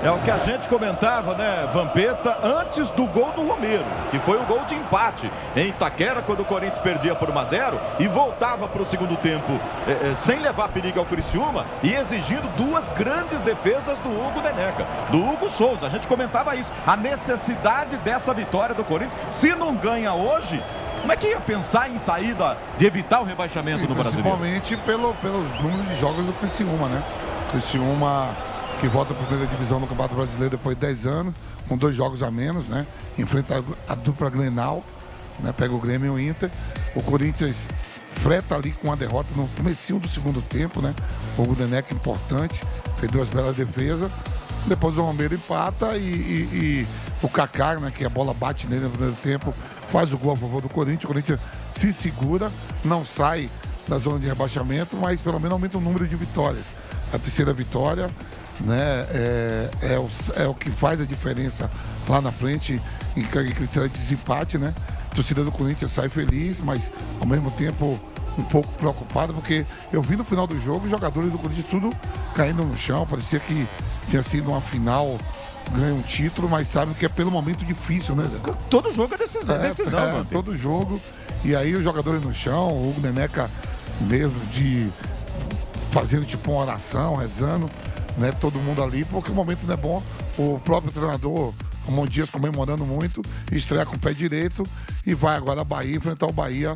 É o que a gente comentava, né, Vampeta, antes do gol do Romero, que foi o gol de empate em Itaquera, quando o Corinthians perdia por 1-0 e voltava para o segundo tempo sem levar perigo ao Criciúma e exigindo duas grandes defesas do Hugo Neneca, do Hugo Souza. A gente comentava isso, a necessidade dessa vitória do Corinthians. Se não ganha hoje, como é que ia pensar em saída de evitar o rebaixamento no Brasileiro? Principalmente pelos números de jogos do Criciúma, né? Criciúma que volta para a primeira divisão no Campeonato Brasileiro depois de 10 anos, com 2 jogos a menos, né? Enfrenta a dupla Grenal, né? Pega o Grêmio e o Inter. O Corinthians freta ali com a derrota no comecinho do segundo tempo, né? O Hugo Neneca importante, fez 2 belas defesas. Depois o Romero empata e o Kaká, né, que a bola bate nele no primeiro tempo, faz o gol a favor do Corinthians. O Corinthians se segura, não sai da zona de rebaixamento, mas pelo menos aumenta o número de vitórias. A terceira vitória, né, é o que faz a diferença lá na frente em critério de desempate, né? A torcida do Corinthians sai feliz, mas ao mesmo tempo um pouco preocupada, porque eu vi no final do jogo os jogadores do Corinthians tudo caindo no chão, parecia que tinha sido uma final, ganha um título, mas sabe que é pelo momento difícil, né? Todo jogo é decisão, todo jogo. E aí os jogadores no chão, o Hugo Neneca mesmo fazendo tipo uma oração, rezando, né? Todo mundo ali, porque o momento não é bom. O próprio treinador, Ramon Dias, comemorando muito, estreia com o pé direito e vai agora a Bahia enfrentar o Bahia,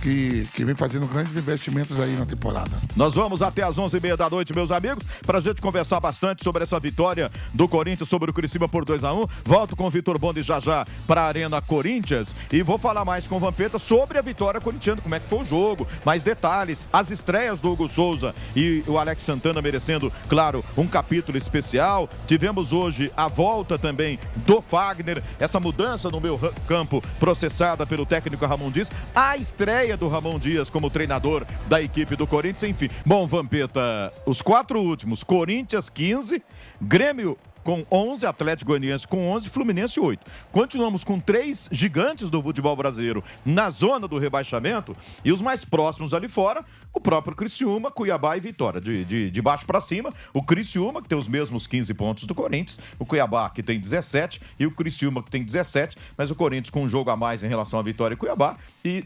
que vem fazendo grandes investimentos aí na temporada. Nós vamos até às 11h30 da noite, meus amigos, pra gente conversar bastante sobre essa vitória do Corinthians sobre o Criciúma por 2-1. Volto com o Vitor Bonde já pra Arena Corinthians e vou falar mais com o Vampeta sobre a vitória corintiana, como é que foi o jogo, mais detalhes, as estreias do Hugo Souza e o Alex Santana merecendo, claro, um capítulo especial. Tivemos hoje a volta também do Fagner, essa mudança no meio campo processada pelo técnico Ramon Dias, a estreia do Ramon Dias como treinador da equipe do Corinthians, enfim. Bom, Vampeta, os 4 últimos, Corinthians 15, Grêmio com 11, Atlético Goianiense com 11, Fluminense 8. Continuamos com 3 gigantes do futebol brasileiro na zona do rebaixamento e os mais próximos ali fora, o próprio Criciúma, Cuiabá e Vitória. De baixo para cima, o Criciúma, que tem os mesmos 15 pontos do Corinthians, o Cuiabá, que tem 17, e o Criciúma, que tem 17, mas o Corinthians com um jogo a mais em relação à Vitória e Cuiabá e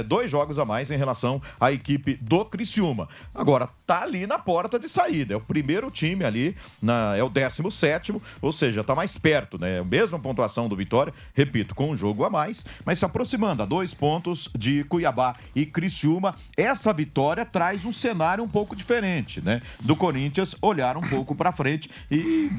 2 jogos a mais em relação à equipe do Criciúma. Agora, tá ali na porta de saída, é o primeiro time ali, é o 17º, ou seja, está mais perto, né? A mesma pontuação do Vitória, repito, com um jogo a mais, mas se aproximando a 2 pontos de Cuiabá e Criciúma. Essa vitória traz um cenário um pouco diferente, né? Do Corinthians olhar um pouco para frente e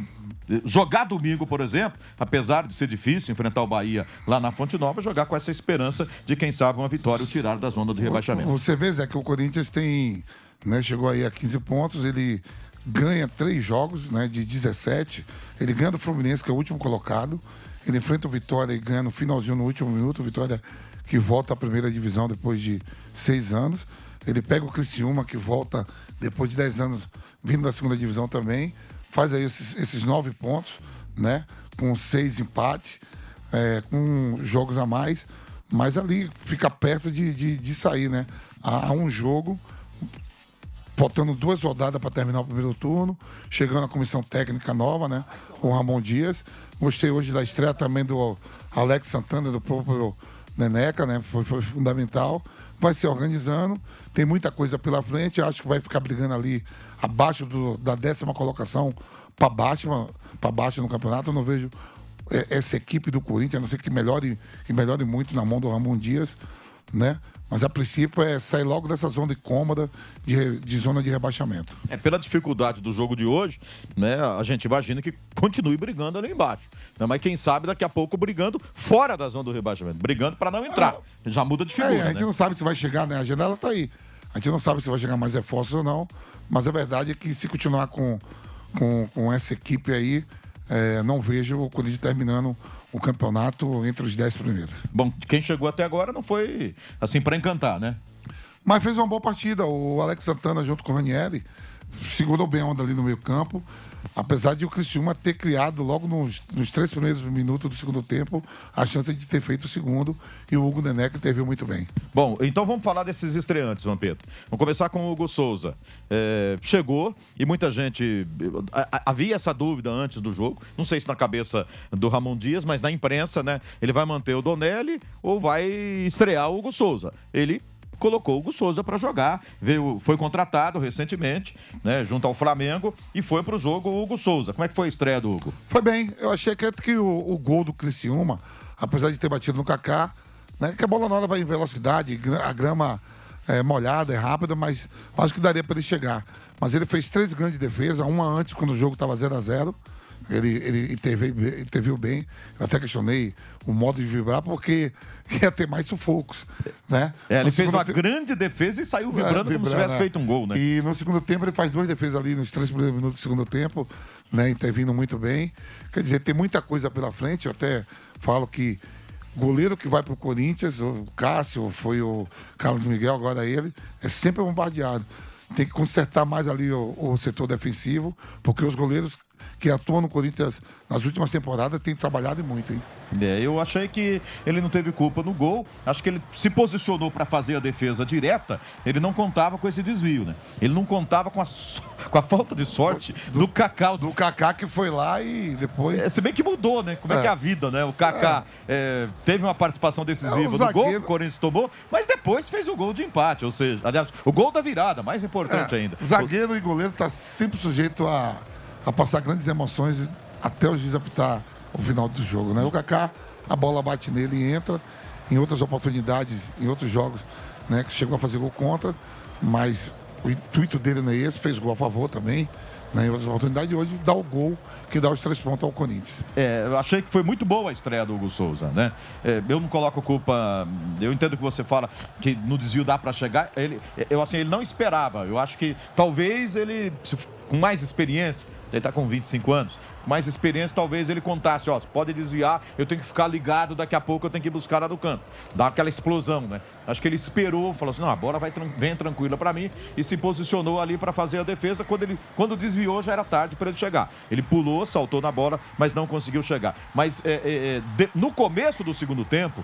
jogar domingo, por exemplo, apesar de ser difícil enfrentar o Bahia lá na Fonte Nova, jogar com essa esperança de, quem sabe, uma vitória o tirar da zona de rebaixamento. Você vê, Zé, que o Corinthians tem, né, chegou aí a 15 pontos, ele ganha 3 jogos, né, de 17. Ele ganha do Fluminense, que é o último colocado. Ele enfrenta o Vitória e ganha no finalzinho, no último minuto. O Vitória que volta à primeira divisão depois de 6 anos. Ele pega o Criciúma, que volta depois de 10 anos, vindo da segunda divisão também. Faz aí esses 9 pontos, né, com 6 empates, com jogos a mais. Mas ali fica perto de sair, né? Há um jogo, faltando 2 rodadas para terminar o primeiro turno, chegando a comissão técnica nova, né, com o Ramon Dias. Gostei hoje da estreia também do Alex Santana, do próprio Neneca, né, foi fundamental. Vai se organizando, tem muita coisa pela frente, acho que vai ficar brigando ali abaixo da 10ª colocação para baixo no campeonato. Eu não vejo essa equipe do Corinthians, a não ser que melhore muito na mão do Ramon Dias, né? Mas a princípio é sair logo dessa zona incômoda de zona de rebaixamento. Pela dificuldade do jogo de hoje, né, a gente imagina que continue brigando ali embaixo. Né, mas quem sabe daqui a pouco brigando fora da zona do rebaixamento, brigando para não entrar. Já muda de figura. A gente não sabe se vai chegar, né? A janela tá aí. A gente não sabe se vai chegar mais reforços ou não, mas a verdade é que se continuar com essa equipe aí, não vejo o Corinthians terminando o campeonato entre os 10 primeiros. Bom, quem chegou até agora não foi assim para encantar, né? Mas fez uma boa partida. O Alex Santana junto com o Ranieri segurou bem a onda ali no meio campo, apesar de o Criciúma ter criado logo nos 3 primeiros minutos do segundo tempo a chance de ter feito o segundo, e o Hugo Neneca interviu muito bem. Bom, então vamos falar desses estreantes, Vampeta. Vamos começar com o Hugo Souza. Chegou e muita gente... Havia essa dúvida antes do jogo, não sei se na cabeça do Ramon Dias, mas na imprensa, né? Ele vai manter o Donelli ou vai estrear o Hugo Souza. Ele colocou o Hugo Souza para jogar, foi contratado recentemente, né, junto ao Flamengo, e foi para o jogo o Hugo Souza. Como é que foi a estreia do Hugo? Foi bem, eu achei que o gol do Criciúma, apesar de ter batido no Kaká, né, que a bola na hora vai em velocidade, a grama é molhada, é rápida, mas acho que daria para ele chegar. Mas ele fez 3 grandes defesas, uma antes, quando o jogo estava 0-0. Ele interviu bem. Eu até questionei o modo de vibrar, porque ia ter mais sufocos, né? Ele fez uma grande defesa e saiu vibrando como se tivesse feito um gol, né? E no segundo tempo ele faz 2 defesas ali nos 3 primeiros minutos do segundo tempo, né? Intervindo muito bem. Quer dizer, tem muita coisa pela frente. Eu até falo que goleiro que vai para o Corinthians, o Cássio, foi o Carlos Miguel, agora ele, é sempre bombardeado. Tem que consertar mais ali o setor defensivo, porque os goleiros que atuam no Corinthians nas últimas temporadas têm trabalhado muito, hein? Eu achei que ele não teve culpa no gol. Acho que ele se posicionou para fazer a defesa direta. Ele não contava com esse desvio, né? Ele não contava com a falta de sorte do Kaká. Do Kaká, que foi lá e depois... Se bem que mudou, né? Como é que é a vida, né? O Kaká teve uma participação decisiva no gol que o Corinthians tomou, mas depois fez o gol de empate. Ou seja, aliás, o gol da virada, mais importante ainda. Zagueiro e goleiro tá sempre sujeito a passar grandes emoções até o juiz apitar o final do jogo, né? O Kaká, a bola bate nele e entra. Em outras oportunidades, em outros jogos, né, que chegou a fazer gol contra, mas o intuito dele não é esse, fez gol a favor também, né, em outras oportunidades, e hoje dá o gol que dá os 3 pontos ao Corinthians. Eu achei que foi muito boa a estreia do Hugo Souza, né? Eu não coloco culpa, eu entendo que você fala que no desvio dá para chegar, ele não esperava, eu acho que talvez ele, com mais experiência, ele está com 25 anos, mais experiência, talvez ele contasse, pode desviar, eu tenho que ficar ligado, daqui a pouco eu tenho que buscar lá no canto. Dá aquela explosão, né? Acho que ele esperou, falou assim, não, a bola vem tranquila para mim, e se posicionou ali para fazer a defesa. Quando desviou, já era tarde para ele chegar. Ele pulou, saltou na bola, mas não conseguiu chegar. Mas no começo do segundo tempo,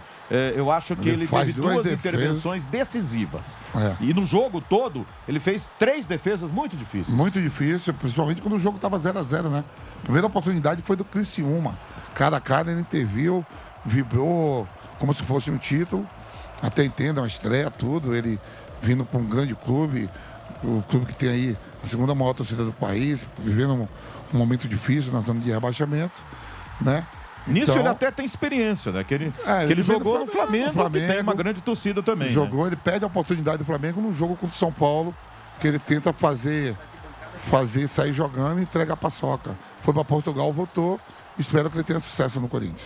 eu acho que ele teve 2 intervenções decisivas. E no jogo todo, ele fez 3 defesas muito difíceis. Muito difícil, principalmente quando o jogo estava 0-0, né? A primeira oportunidade foi do Criciúma. Cara a cara ele interviu, vibrou como se fosse um título. Até entenda, uma estreia, tudo. Ele vindo para um grande clube, o clube que tem aí a segunda maior torcida do país, vivendo um momento difícil na zona de rebaixamento, né? Nisso então, ele até tem experiência, né? Que ele jogou no Flamengo, que tem uma grande torcida também. Jogou, né? Ele perde a oportunidade do Flamengo num jogo contra o São Paulo, que ele tenta fazer sair jogando e entrega a paçoca. Foi para Portugal, voltou. Espero que ele tenha sucesso no Corinthians.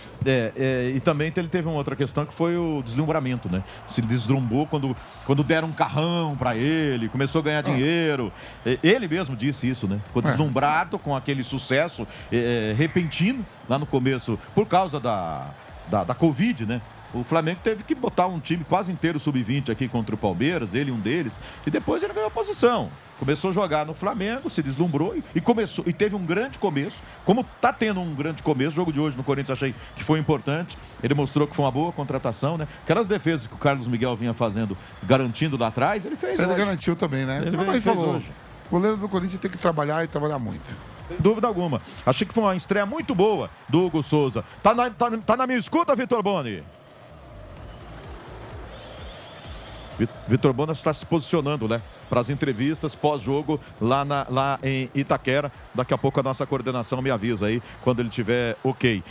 E também ele teve uma outra questão que foi o deslumbramento, né? Se deslumbou quando deram um carrão para ele, começou a ganhar dinheiro. Ele mesmo disse isso, né? Ficou deslumbrado com aquele sucesso repentino lá no começo, por causa da Covid, né? O Flamengo teve que botar um time quase inteiro sub-20 aqui contra o Palmeiras, ele um deles, e depois ele ganhou a posição. Começou a jogar no Flamengo, se deslumbrou e teve um grande começo. Como está tendo um grande começo, o jogo de hoje no Corinthians achei que foi importante. Ele mostrou que foi uma boa contratação, né? Aquelas defesas que o Carlos Miguel vinha fazendo, garantindo lá atrás, ele fez. Ele garantiu também, né? Ele falou hoje. O goleiro do Corinthians tem que trabalhar e trabalhar muito. Sem dúvida alguma. Achei que foi uma estreia muito boa do Hugo Souza. Tá na minha escuta, Vitor Boni? Vitor Boni está se posicionando, né? Para as entrevistas pós-jogo lá em Itaquera. Daqui a pouco a nossa coordenação me avisa aí quando ele tiver ok.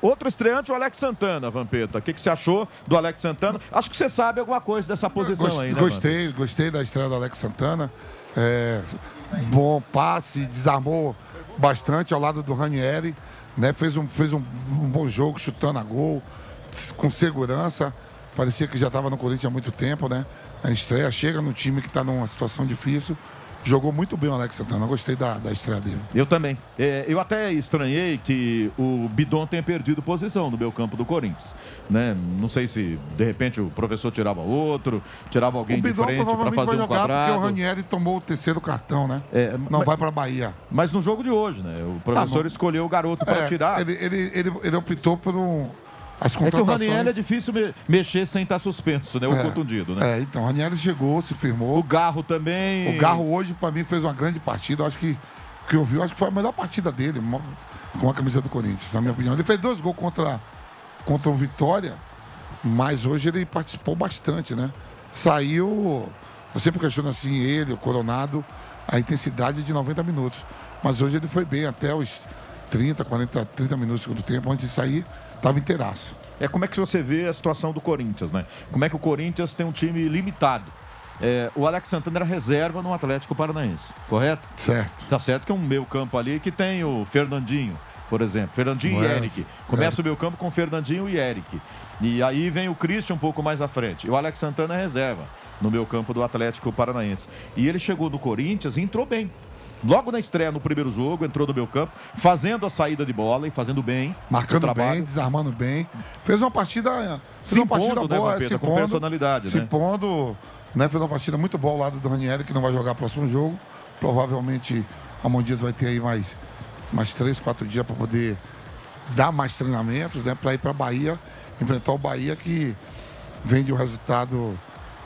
Outro estreante, o Alex Santana, Vampeta. O que você achou do Alex Santana? Acho que você sabe alguma coisa dessa posição aí, né? Gostei da estreia do Alex Santana. Bom passe, desarmou bastante ao lado do Ranieri, né? Fez um bom jogo, chutando a gol, com segurança. Parecia que já estava no Corinthians há muito tempo, né? A estreia chega no time que está numa situação difícil jogou muito bem o Alex Santana. Eu gostei da estreia dele. Eu também. Eu até estranhei que o Bidon tenha perdido posição no meio campo do Corinthians, né? Não sei se, de repente, o professor tirava outro, tirava alguém de frente para fazer um quadrado. Porque o Ranieri tomou o terceiro cartão, né? Não vai para a Bahia. Mas no jogo de hoje, né? O professor escolheu o garoto para tirar. Ele optou por as contratações. É que o Ranieri é difícil mexer sem estar suspenso, né? Ou contundido, né? Então, o Ranieri chegou, se firmou. O Garro também. O Garro hoje, para mim, fez uma grande partida. Eu acho que eu vi, acho que foi a melhor partida dele com a camisa do Corinthians, na minha opinião. Ele fez 2 gols contra o Vitória, mas hoje ele participou bastante, né? Saiu, eu sempre questiono assim, ele, o Coronado, a intensidade de 90 minutos. Mas hoje ele foi bem até os 30 minutos do segundo tempo, antes de sair, estava inteiraço. Como é que você vê a situação do Corinthians, né? Como é que o Corinthians tem um time limitado? O Alex Santana era reserva no Atlético Paranaense, correto? Certo. Tá certo que é um meio campo ali que tem o Fernandinho, por exemplo. Fernandinho e Eric. Começa o meio campo com Fernandinho e Eric. E aí vem o Christian um pouco mais à frente. E o Alex Santana é reserva no meio campo do Atlético Paranaense. E ele chegou no Corinthians e entrou bem. Logo na estreia, no primeiro jogo, entrou no meu campo, fazendo a saída de bola e fazendo bem. Marcando bem, desarmando bem. Fez uma partida, se impondo, boa, né, com personalidade. Se impondo, né? Fez uma partida muito boa ao lado do Ranieri, que não vai jogar o próximo jogo. Provavelmente, Ramon Dias vai ter aí mais 3, 4 dias para poder dar mais treinamentos, né? Para ir para a Bahia, enfrentar o Bahia, que vem de um resultado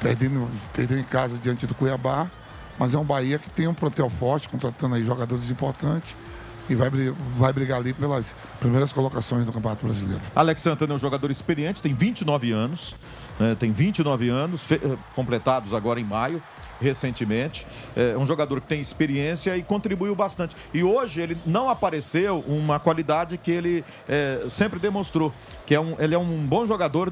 perdendo em casa diante do Cuiabá. Mas é um Bahia que tem um plantel forte, contratando aí jogadores importantes e vai brigar ali pelas primeiras colocações do Campeonato Brasileiro. Alex Santana é um jogador experiente, tem 29 anos, né? Tem 29 anos, completados agora em maio, recentemente. É um jogador que tem experiência e contribuiu bastante. E hoje ele não apareceu uma qualidade que ele sempre demonstrou, que ele é um bom jogador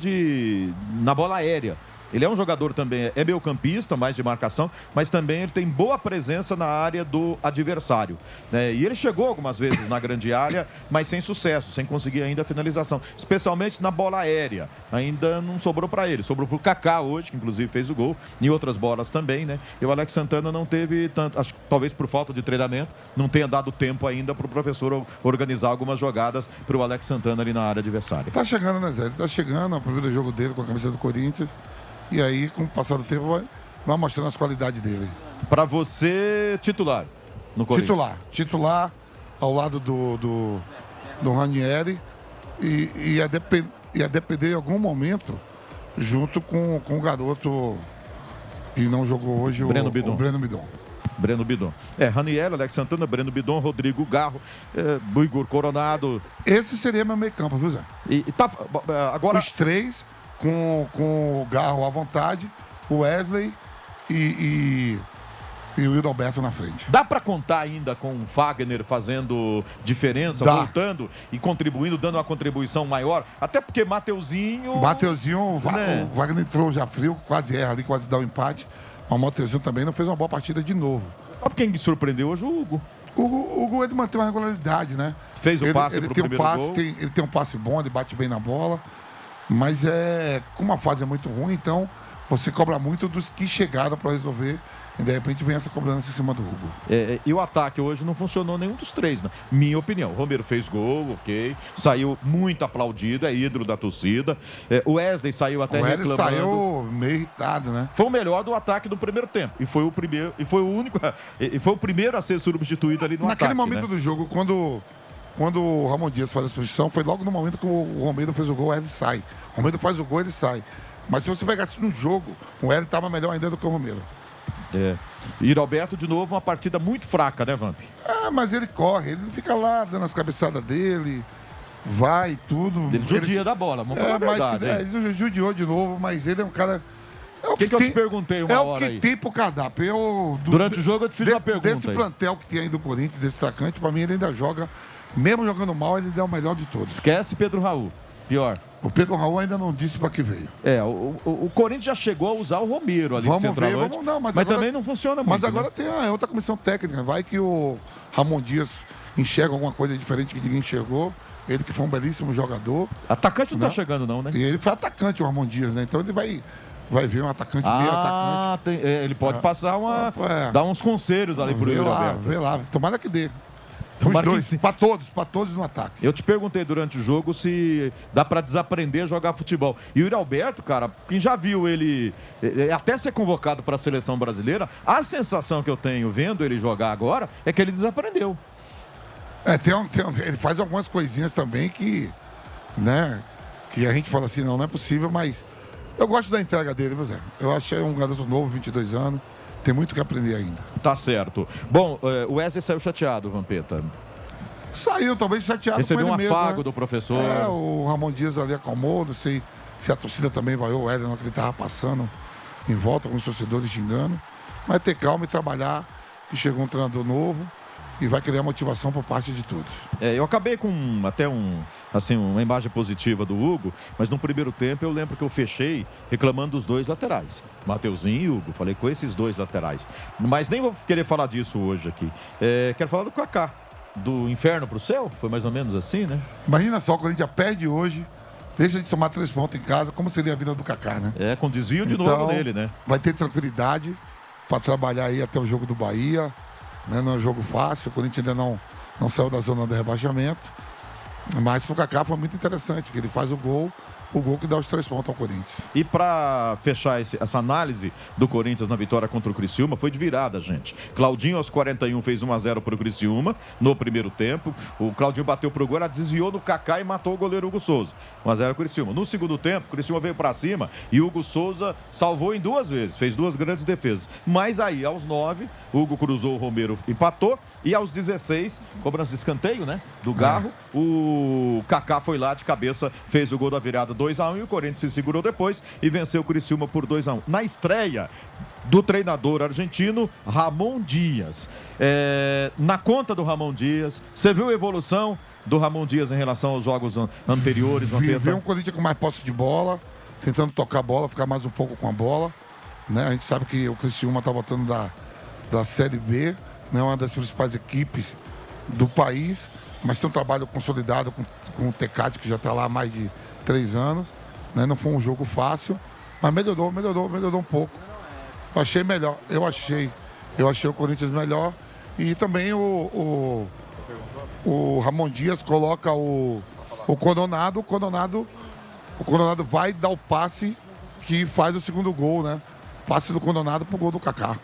na bola aérea. Ele é um jogador também, é meio-campista, mais de marcação, mas também ele tem boa presença na área do adversário, né? E ele chegou algumas vezes na grande área, mas sem sucesso, sem conseguir ainda a finalização, especialmente na bola aérea. Ainda não sobrou para ele, sobrou para o Kaká hoje, que inclusive fez o gol, e outras bolas também, né? E o Alex Santana não teve tanto, acho que talvez por falta de treinamento, não tenha dado tempo ainda para o professor organizar algumas jogadas para o Alex Santana ali na área adversária. Tá chegando, né, Zé? Ele tá chegando, é o primeiro jogo dele com a camisa do Corinthians. E aí, com o passar do tempo, vai mostrando as qualidades dele. Para você, titular no Corinthians? Titular ao lado do Ranieri e ia depender em algum momento junto com o garoto que não jogou hoje, Breno Bidon. Breno Bidon. Ranieri, Alex Santana, Breno Bidon, Rodrigo Garro, Igor Coronado. Esse seria meu meio campo, viu, Zé? Agora... Os 3... Com o Garro à vontade, o Wesley e o Wildo Alberto na frente. Dá para contar ainda com o Fagner fazendo diferença, voltando e contribuindo, dando uma contribuição maior? Até porque Mateuzinho, né? O Wagner entrou já frio, quase erra ali, quase dá o empate. Mas o Mateuzinho também não fez uma boa partida de novo. Sabe quem me surpreendeu hoje? O Hugo. O Hugo, ele mantém uma regularidade, né? Fez o passe pro primeiro gol. Ele tem um passe bom, ele bate bem na bola. Mas como a fase é muito ruim, então você cobra muito dos que chegaram para resolver e de repente vem essa cobrança em cima do Hugo. E o ataque hoje não funcionou nenhum dos 3, né? Minha opinião. O Romero fez gol, ok. Saiu muito aplaudido, é ídolo da torcida. O Wesley saiu até reclamando. O Wesley saiu meio irritado, né? Foi o melhor do ataque do primeiro tempo. E foi o primeiro a ser substituído ali no ataque. Naquele momento do jogo, quando o Ramon Dias faz a substituição, foi logo no momento que o Romero fez o gol, ele sai. O Romero faz o gol, ele sai. Mas se você pegar isso no jogo, o Hélio estava melhor ainda do que o Romero. E Roberto, de novo, uma partida muito fraca, né, Vamp? Mas ele corre, ele fica lá dando as cabeçadas dele, vai tudo. Ele judia da bola, vamos falar a verdade. Ele judiou de novo, mas ele é um cara... O que eu te perguntei uma hora aí? É o que tem pro cardápio. Durante o jogo eu te fiz uma pergunta. Desse plantel que tem aí do Corinthians, desse atacante, pra mim ele ainda joga... Mesmo jogando mal, ele é o melhor de todos. Esquece Pedro Raul. Pior. O Pedro Raul ainda não disse para que veio. O Corinthians já chegou a usar o Romero ali de centroavante. Mas agora, também não funciona muito. Mas agora tem a outra comissão técnica. Vai que o Ramon Dias enxerga alguma coisa diferente que ninguém enxergou. Ele que foi um belíssimo jogador. Atacante não tá chegando não, né? E ele foi atacante, o Ramon Dias, né? Então ele vai ver um atacante, meio atacante. Ele pode passar dar uns conselhos ali pro Yuri Alberto. Vê lá, tomara que dê. Tomara Os dois, para todos no ataque. Eu te perguntei durante o jogo se dá pra desaprender a jogar futebol. E o Yuri Alberto, cara, quem já viu ele até ser convocado pra seleção brasileira, a sensação que eu tenho vendo ele jogar agora é que ele desaprendeu. Ele faz algumas coisinhas também que, né, que a gente fala assim, não é possível, mas eu gosto da entrega dele, viu, Zé? Eu achei um garoto novo, 22 anos. Tem muito que aprender ainda. Tá certo. Bom, o Wesley saiu chateado, Vampeta. Saiu, talvez chateado Recebeu com ele um afago mesmo, né? do professor. O Ramon Dias ali acalmou, não sei se a torcida também vaiou o Wesley, não, que ele tava passando em volta com os torcedores xingando. Mas ter calma e trabalhar, que chegou um treinador novo e vai criar motivação por parte de todos. Eu acabei com até uma imagem positiva do Hugo, mas no primeiro tempo eu lembro que eu fechei reclamando dos dois laterais, Mateuzinho e Hugo. Falei com esses dois laterais. Mas nem vou querer falar disso hoje aqui. Quero falar do Kaká. Do inferno pro céu? Foi mais ou menos assim, né? Imagina só, quando a gente perde hoje, deixa de somar 3 pontos em casa, como seria a vida do Kaká, né? Com desvio de novo nele, né? Vai ter tranquilidade para trabalhar aí até o jogo do Bahia. Né? Não é um jogo fácil, o Corinthians ainda não saiu da zona do rebaixamento. Mas pro Kaká foi muito interessante, que ele faz o gol que dá os 3 pontos ao Corinthians. E para fechar essa análise do Corinthians na vitória contra o Criciúma, foi de virada, gente. Claudinho aos 41 fez 1-0 pro Criciúma no primeiro tempo. O Claudinho bateu pro gol, desviou no Kaká e matou o goleiro Hugo Souza. 1-0 Criciúma. No segundo tempo, o Criciúma veio para cima e o Hugo Souza salvou em 2 vezes, fez 2 grandes defesas. Mas aí, aos 9, o Hugo cruzou, o Romero empatou e aos 16, cobrança de escanteio, né, do Garro, o Kaká foi lá de cabeça, fez o gol da virada 2-1 e o Corinthians se segurou depois e venceu o Criciúma por 2-1. Na estreia do treinador argentino Ramon Dias. Na conta do Ramon Dias, você viu a evolução do Ramon Dias em relação aos jogos anteriores? Vi um Corinthians com mais posse de bola, tentando tocar a bola, ficar mais um pouco com a bola. Né? A gente sabe que o Criciúma está voltando da Série B, né? Uma das principais equipes do país, mas tem um trabalho consolidado com o Tecate, que já está lá há mais de 3 anos. Né? Não foi um jogo fácil, mas melhorou um pouco. Eu achei melhor, eu achei o Corinthians melhor. E também o Ramon Dias coloca o Coronado. O Coronado vai dar o passe que faz o segundo gol, né? Passe do Coronado pro gol do Kaká.